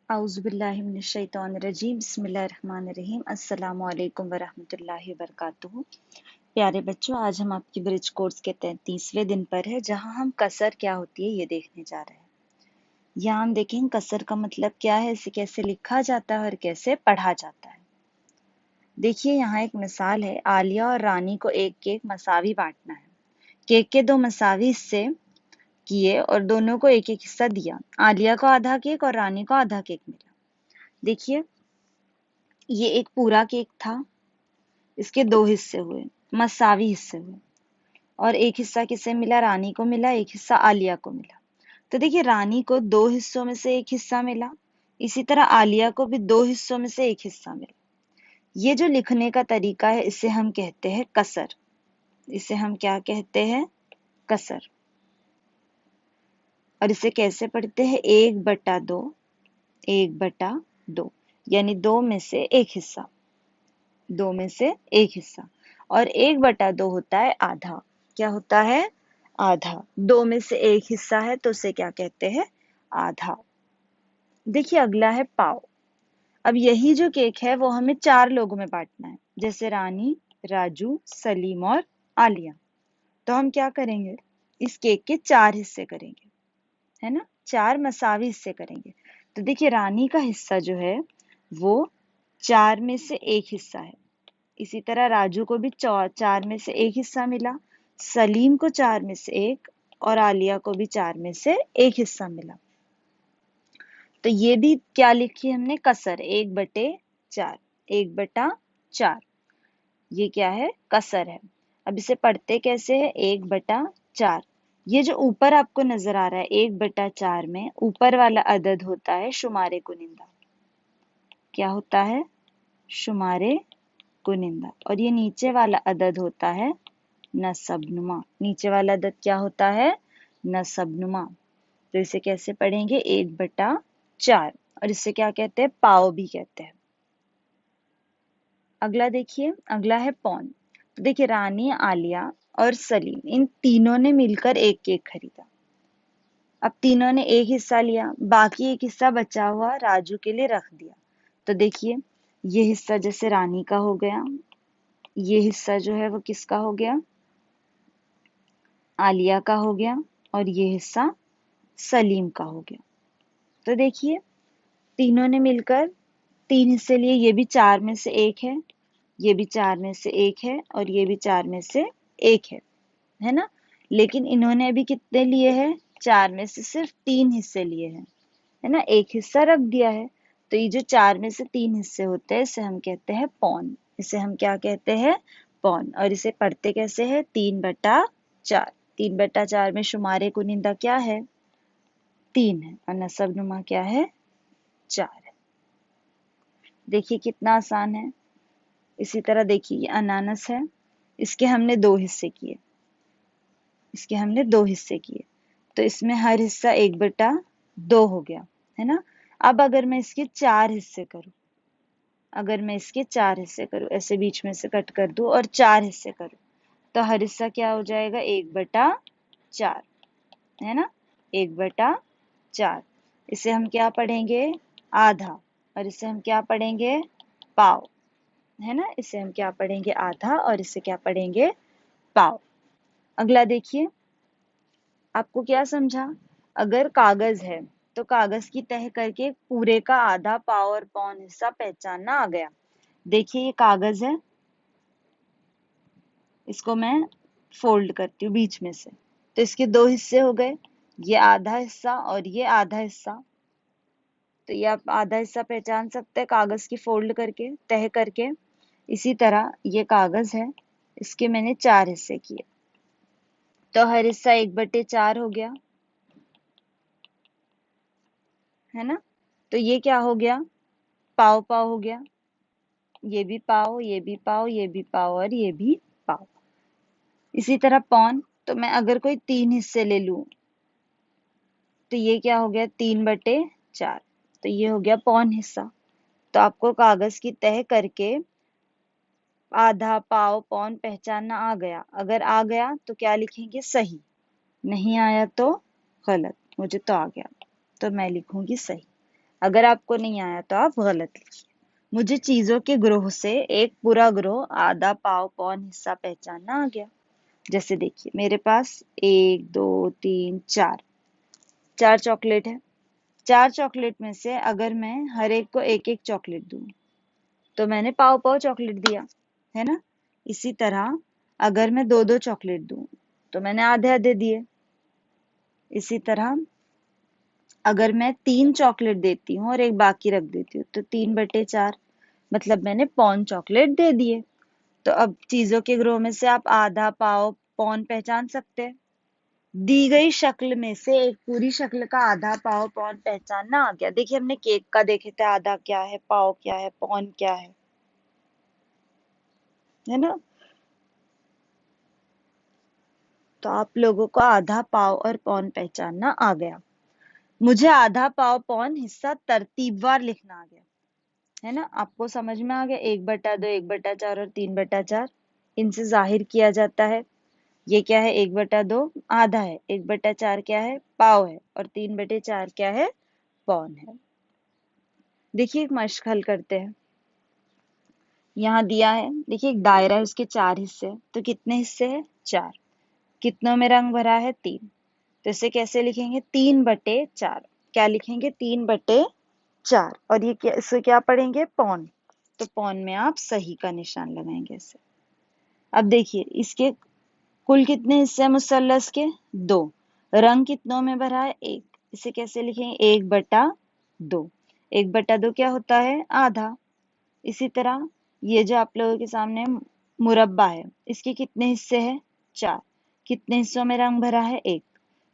औज़ुबिल्लाहिमिनश्शैतानिर्रजीम बिस्मिल्लाहिर्रहमानिर्रहीम अस्सलामु अलैकुम वरहमतुल्लाहि वबरकातुहू। प्यारे बच्चों, आज हम आपकी ब्रिज कोर्स के 33वें दिन पर है, जहां हम कसर क्या होती है ये देखने जा रहे हैं। यहाँ हम देखेंगे कसर का मतलब क्या है, इसे कैसे लिखा जाता है और कैसे पढ़ा जाता है। देखिए यहाँ एक मिसाल है, आलिया और रानी को एक केक मसावी बांटना है। केक के दो मसावी हिस्से किए और दोनों को एक एक हिस्सा दिया। आलिया को आधा केक और रानी को आधा केक मिला। देखिए ये एक पूरा केक था, इसके दो हिस्से हुए, मसावी हिस्से हुए, और एक हिस्सा किसे मिला? रानी को मिला, एक हिस्सा आलिया को मिला। तो देखिए रानी को दो हिस्सों में से एक हिस्सा मिला, इसी तरह आलिया को भी दो हिस्सों में से एक हिस्सा मिला। ये जो लिखने का तरीका है इसे हम कहते हैं कसर। इसे हम क्या कहते हैं? कसर। और इसे कैसे पढ़ते हैं? 1/2, 1/2, यानी दो में से एक हिस्सा, दो में से एक हिस्सा। और 1/2 होता है आधा। क्या होता है? आधा। दो में से एक हिस्सा है तो उसे क्या कहते हैं? आधा। देखिए अगला है पाव। अब यही जो केक है वो हमें 4 लोगों में बांटना है, जैसे रानी, राजू, सलीम और आलिया। तो हम क्या करेंगे? इस केक के 4 हिस्से करेंगे, है ना? 4 मसावी हिस्से करेंगे। तो देखिए रानी का हिस्सा जो है वो 4 में से एक हिस्सा है। इसी तरह राजू को भी 4 में से एक हिस्सा मिला, सलीम को 4 में से एक, और आलिया को भी 4 में से एक हिस्सा मिला। तो ये भी क्या लिखी हमने? कसर। 1/4, 1/4। ये क्या है? कसर है। अब इसे पढ़ते कैसे है? 1/4। ये जो ऊपर आपको नजर आ रहा है 1/4 में ऊपर वाला अदद होता है शुमारे कुनिंदा। क्या होता है? शुमारे कुनिंदा। और ये नीचे वाला अदद होता है नसबनुमा। नीचे वाला अदद क्या होता है? नसबनुमा। तो इसे कैसे पढ़ेंगे? 1/4। और इसे क्या कहते हैं? पाव भी कहते हैं। अगला देखिए, अगला है पौन। तो देखिए रानी, आलिया और सलीम, इन तीनों ने मिलकर एक केक खरीदा। अब तीनों ने एक हिस्सा लिया, बाकी एक हिस्सा बचा हुआ राजू के लिए रख दिया। तो देखिए ये हिस्सा जैसे रानी का हो गया, ये हिस्सा जो है वो किसका हो गया? आलिया का हो गया, और ये हिस्सा सलीम का हो गया। तो देखिए तीनों ने मिलकर 3 हिस्से लिए, ये भी 4 में से एक है, ये भी 4 में से एक है, और ये भी 4 में से एक है ना? लेकिन इन्होंने अभी कितने लिए हैं? 4 में से सिर्फ 3 हिस्से लिए हैं, है ना? एक हिस्सा रख दिया है। तो ये जो 4 में से 3 हिस्से होते हैं इसे हम कहते हैं पौन। इसे हम क्या कहते हैं? पौन। और इसे पढ़ते कैसे है? 3/4। 3/4 में शुमारे कुनिंदा क्या है? 3 है, और नसबनुमा क्या है? 4 है। देखिए कितना आसान है। इसी तरह देखिए ये अनानस है, इसके हमने 2 हिस्से किए, इसके हमने 2 हिस्से किए, तो इसमें हर हिस्सा 1/2 हो गया, है ना? अब अगर मैं इसके 4 हिस्से करूं, अगर मैं इसके 4 हिस्से करूं, ऐसे बीच में से कट कर दूं और 4 हिस्से करूं, तो हर हिस्सा क्या हो जाएगा? 1/4, है ना? 1/4। इसे हम क्या पढ़ेंगे? आधा। और इसे हम क्या पढ़ेंगे? पाव, है ना? इसे हम क्या पढ़ेंगे? आधा। और इसे क्या पढ़ेंगे? पाव। अगला देखिए, आपको क्या समझा? अगर कागज है तो कागज की तह करके पूरे का आधा, पाव और पौन हिस्सा पहचानना आ गया। देखिए ये कागज है, इसको मैं फोल्ड करती हूँ बीच में से, तो इसके 2 हिस्से हो गए, ये आधा हिस्सा और ये आधा हिस्सा। तो ये आप आधा हिस्सा पहचान सकते हैं कागज की फोल्ड करके, तह करके। इसी तरह ये कागज है, इसके मैंने 4 हिस्से किए, तो हर हिस्सा 1/4 हो गया, है ना? तो ये क्या हो गया? पाव पाव हो गया। ये भी पाव, ये भी पाव, ये भी पाव और ये भी पाव। इसी तरह पौन, तो मैं अगर कोई 3 हिस्से ले लूं तो ये क्या हो गया? 3/4। तो ये हो गया पौन हिस्सा। तो आपको कागज की तह करके आधा, पाव, पौन पहचानना आ गया। अगर आ गया तो क्या लिखेंगे? सही। नहीं आया तो गलत। मुझे तो आ गया तो मैं लिखूंगी सही। अगर आपको नहीं आया तो आप गलत लिखिए। मुझे चीजों के ग्रोह से एक पूरा ग्रोह, आधा, पाव, पौन, हिस्सा पहचानना आ गया। जैसे देखिए मेरे पास 1 2 3 4 चार चॉकलेट है। चार चॉकलेट में से अगर मैं हर एक को एक एक चॉकलेट दूं तो मैंने पाव पाव चॉकलेट दिया, है ना। इसी तरह अगर मैं दो दो चॉकलेट दूं तो मैंने आधे आधे दिए। इसी तरह अगर मैं 3 चॉकलेट देती हूँ और एक बाकी रख देती हूँ तो 3/4, मतलब मैंने पौन चॉकलेट दे दिए। तो अब चीजों के ग्रोह में से आप आधा, पाव, पौन पहचान सकते हैं। दी गई शक्ल में से एक पूरी शक्ल का आधा, पाव, पौन पहचानना आ गया। देखिए हमने केक का देखे थे, आधा क्या है, पाव क्या है, पौन क्या है ना। तो आप लोगों को आधा, पाव और पौन पहचानना आ गया। मुझे आधा, पाव, पौन, हिस्सा तरतीबवार लिखना आ गया, है ना। आपको समझ में आ गया 1/2, 1/4 और 3/4 इनसे जाहिर किया जाता है। ये क्या है, 1/2 आधा है, 1/4 क्या है, पाव है, और 3/4 क्या है, पौन है। देखिए एक मशक हल करते हैं। यहाँ दिया है, देखिए एक दायरा है, उसके 4 हिस्से हैं। तो कितने हिस्से हैं, 4। कितनों में रंग भरा है, 3। तो इसे कैसे लिखेंगे, 3/4। क्या लिखेंगे, 3/4। और ये क्या, इसे क्या पढ़ेंगे, पौन। तो पौन में आप सही का निशान लगाएंगे इसे। अब देखिए इसके कुल कितने हिस्से हैं मुसल्लस के, 2। रंग कितनों में भरा है, 1। इसे कैसे लिखेंगे, 1/2। 1/2 क्या होता है, आधा। इसी तरह ये जो आप लोगों के सामने मुरब्बा है, इसके कितने हिस्से हैं, 4। कितने हिस्सों में रंग भरा है, 1।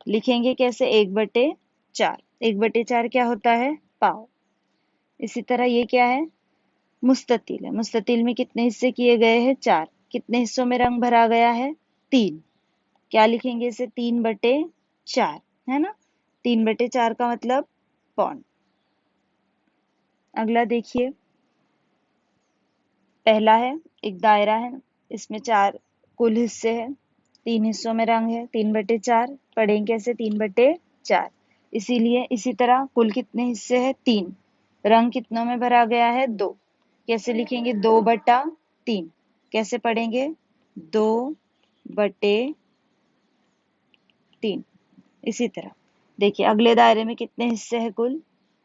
लिखेंगे कैसे, 1/4। 1/4 क्या होता है, पाव। इसी तरह ये क्या है, मुस्ततील है। मुस्ततील में कितने हिस्से किए गए हैं, 4। कितने हिस्सों में रंग भरा गया है, 3। क्या लिखेंगे इसे, 3/4, है ना। 3/4 का मतलब पौन। अगला देखिए, पहला है, एक दायरा है, इसमें 4 कुल हिस्से हैं, 3 हिस्सों में रंग है, 3/4 पढ़ेंगे कैसे, 3/4। इसीलिए इसी तरह कुल कितने हिस्से हैं, 3। रंग कितनों में भरा गया है, 2। कैसे लिखेंगे, 2/3। कैसे पढ़ेंगे, 2/3। इसी तरह देखिए अगले दायरे में कितने हिस्से हैं, कुल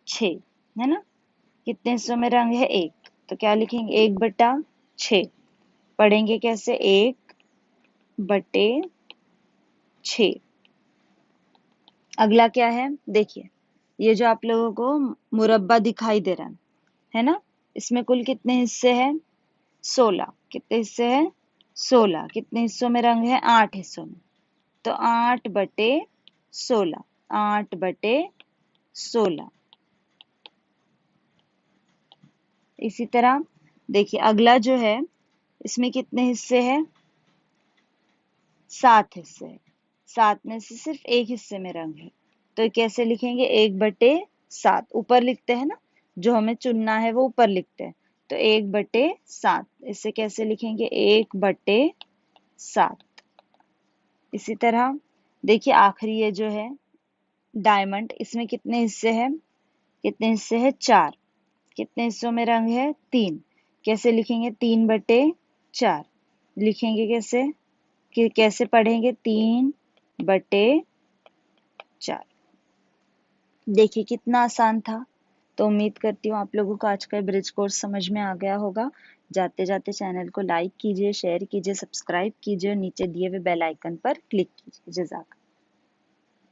6, है ना। कितने हिस्सों में रंग है, 1। तो क्या लिखेंगे, 1/6। पढ़ेंगे कैसे, 1/6। अगला क्या है, देखिए ये जो आप लोगों को मुरब्बा दिखाई दे रहा है ना। इसमें कुल कितने हिस्से हैं, 16। कितने हिस्से हैं, 16। कितने हिस्सों में रंग है, 8 हिस्सों में। तो 8/16। 8/16। इसी तरह देखिए अगला जो है, इसमें कितने हिस्से हैं, 7 हिस्से हैं। 7 में से सिर्फ एक हिस्से में रंग है। तो कैसे लिखेंगे, 1/7। ऊपर लिखते हैं ना, जो हमें चुनना है वो ऊपर लिखते हैं। तो 1/7। इसे कैसे लिखेंगे, 1/7। इसी तरह देखिए आखिरी ये जो है डायमंड, इसमें कितने हिस्से हैं, कितने हिस्से हैं, 4। कितने हिस्सों में रंग है, 3। कैसे लिखेंगे, 3/4। लिखेंगे कैसे, कि कैसे पढ़ेंगे, 3/4। देखिए कितना आसान था। तो उम्मीद करती हूँ आप लोगों को आज का ब्रिज कोर्स समझ में आ गया होगा। जाते जाते चैनल को लाइक कीजिए, शेयर कीजिए, सब्सक्राइब कीजिए और नीचे दिए हुए बेल आइकन पर क्लिक कीजिए। जज़ाक।